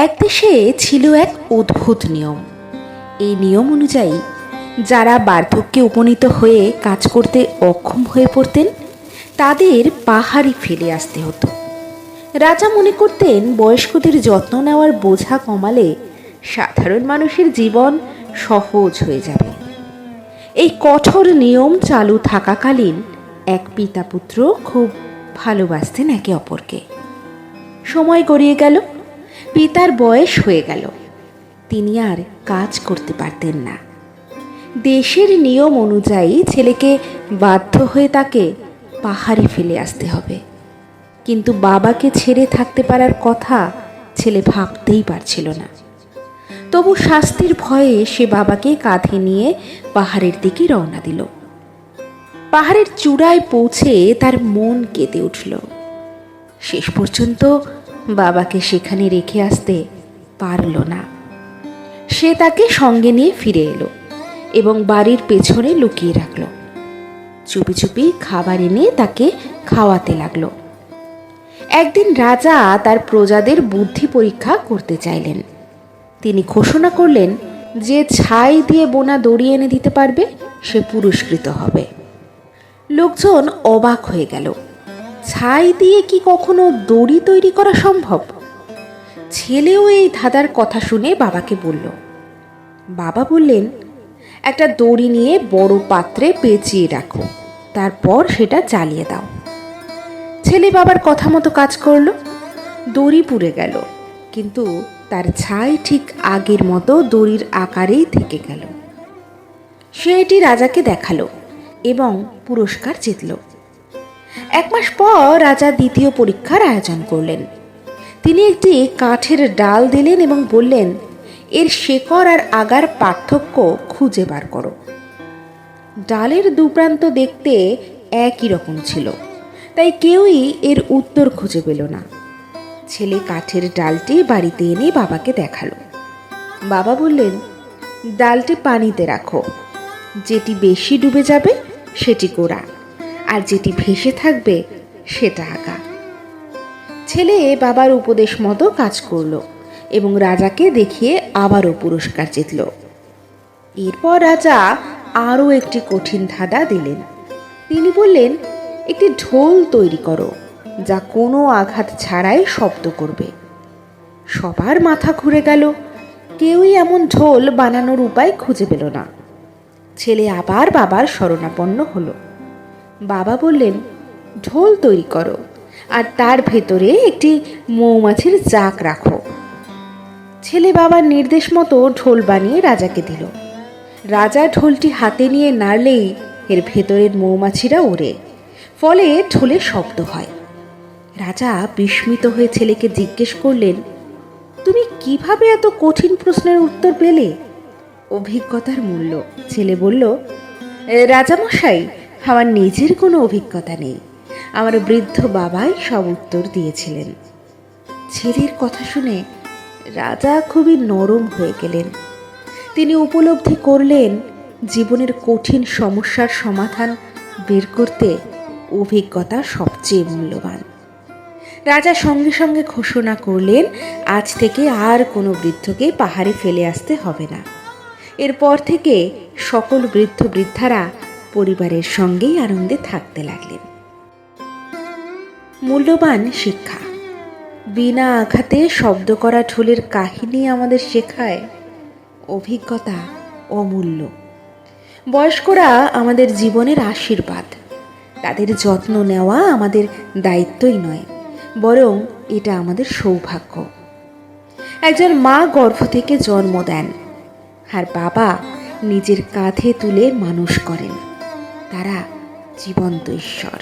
এক দেশে ছিল এক অদ্ভুত নিয়ম। এই নিয়ম অনুযায়ী যারা বার্ধক্যে উপনীত হয়ে কাজ করতে অক্ষম হয়ে পড়তেন তাদের পাহাড়ি ফেলে আসতে হতো। রাজা মনে করতেন বয়স্কদের যত্ন নেওয়ার বোঝা কমালে সাধারণ মানুষের জীবন সহজ হয়ে যাবে। এই কঠোর নিয়ম চালু থাকাকালীন এক পিতা পুত্র খুব ভালোবাসতেন একে অপরকে। সময় গড়িয়ে গেল, পিতার বয়স হয়ে গেল, তিনি আর কাজ করতে পারতেন না। দেশের নিয়ম অনুযায়ী ছেলেকে বাধ্য হয়ে তাকে পাহাড়ে ফেলে আসতে হবে, কিন্তু বাবাকে ছেড়ে থাকতে পারার কথা ছেলে ভাবতেই পারছিল না। তবু শাস্তির ভয়ে সে বাবাকে কাঁধে নিয়ে পাহাড়ের দিকে রওনা দিল। পাহাড়ের চূড়ায় পৌঁছে তার মন কেঁদে উঠল। শেষ পর্যন্ত বাবাকে সেখানে রেখে আসতে পারল না। সে তাকে সঙ্গে নিয়ে ফিরে এলো এবং বাড়ির পেছনে লুকিয়ে রাখল। চুপি চুপি খাবার এনে তাকে খাওয়াতে লাগলো। একদিন রাজা তার প্রজাদের বুদ্ধি পরীক্ষা করতে চাইলেন। তিনি ঘোষণা করলেন, যে ছাই দিয়ে বোনা দড়ি এনে দিতে পারবে সে পুরস্কৃত হবে। লোকজন অবাক হয়ে গেল। ছাই দিয়ে কি কখনো দড়ি তৈরি করা সম্ভব? ছেলেও এই ধাঁধার কথা শুনে বাবাকে বলল। বাবা বললেন, একটা দড়ি নিয়ে বড় পাত্রে পেঁচিয়ে রাখো, তারপর সেটা জ্বালিয়ে দাও। ছেলে বাবার কথা মতো কাজ করলো। দড়ি পুড়ে গেল, কিন্তু তার ছাই ঠিক আগের মতো দড়ির আকারেই থেকে গেল। সে এটি রাজাকে দেখালো এবং পুরস্কার জিতল। 1 মাস পর রাজা দ্বিতীয় পরীক্ষার আয়োজন করলেন। তিনি একটি কাঠের ডাল দিলেন এবং বললেন, এর শেকড় আর আগার পার্থক্য খুঁজে বার করো। ডালের দুপ্রান্ত দেখতে একই রকম ছিল, তাই কেউই এর উত্তর খুঁজে পেল না। ছেলে কাঠের ডালটি বাড়িতে এনে বাবাকে দেখালো। বাবা বললেন, ডালটি পানিতে রাখো, যেটি বেশি ডুবে যাবে সেটি গোড়া, আর যেটি ভেসে থাকবে সেটা আগা। ছেলে বাবার উপদেশ মতো কাজ করলো এবং রাজাকে দেখিয়ে আবারও পুরস্কার জিতল। এরপর রাজা আরও একটি কঠিন ধাঁধা দিলেন। তিনি বললেন, একটি ঢোল তৈরি করো যা কোনো আঘাত ছাড়াই শব্দ করবে। সবার মাথা ঘুরে গেল, কেউই এমন ঢোল বানানোর উপায় খুঁজে পেল না। ছেলে আবার বাবার শরণাপন্ন হলো। বাবা বললেন, ঢোল তৈরি করো আর তার ভেতরে একটি মৌমাছির চাক রাখো। ছেলে বাবার নির্দেশ মতো ঢোল বানিয়ে রাজাকে দিল। রাজা ঢোলটি হাতে নিয়ে নাড়লেই এর ভেতরের মৌমাছিরা ওড়ে, ফলে ঢোলে শব্দ হয়। রাজা বিস্মিত হয়ে ছেলেকে জিজ্ঞেস করলেন, তুমি কিভাবে এত কঠিন প্রশ্নের উত্তর পেলে? অভিজ্ঞতার মূল্য, ছেলে বলল। রাজামশাই, আমার নিজের কোনো অভিজ্ঞতা নেই, আমার বৃদ্ধ বাবাই সব উত্তর দিয়েছিলেন। ছেলের কথা শুনে রাজা খুবই নরম হয়ে গেলেন। তিনি উপলব্ধি করলেন, জীবনের কঠিন সমস্যার সমাধান বের করতে অভিজ্ঞতা সবচেয়ে মূল্যবান। রাজা সঙ্গে সঙ্গে ঘোষণা করলেন, আজ থেকে আর কোনো বৃদ্ধকে পাহাড়ে ফেলে আসতে হবে না। এরপর থেকে সকল বৃদ্ধ বৃদ্ধারা পরিবারের সঙ্গেই আনন্দে থাকতে লাগলেন। মূল্যবান শিক্ষা। বিনা আঘাতে শব্দ করা ঢোলের কাহিনী আমাদের শেখায় অভিজ্ঞতা অমূল্য। বয়স্করা আমাদের জীবনের আশীর্বাদ। তাদের যত্ন নেওয়া আমাদের দায়িত্বই নয়, বরং এটা আমাদের সৌভাগ্য। একজন মা গর্ভ থেকে জন্ম দেন, আর বাবা নিজের কাঁধে তুলে মানুষ করেন। তারা জীবন্ত ঈশ্বর।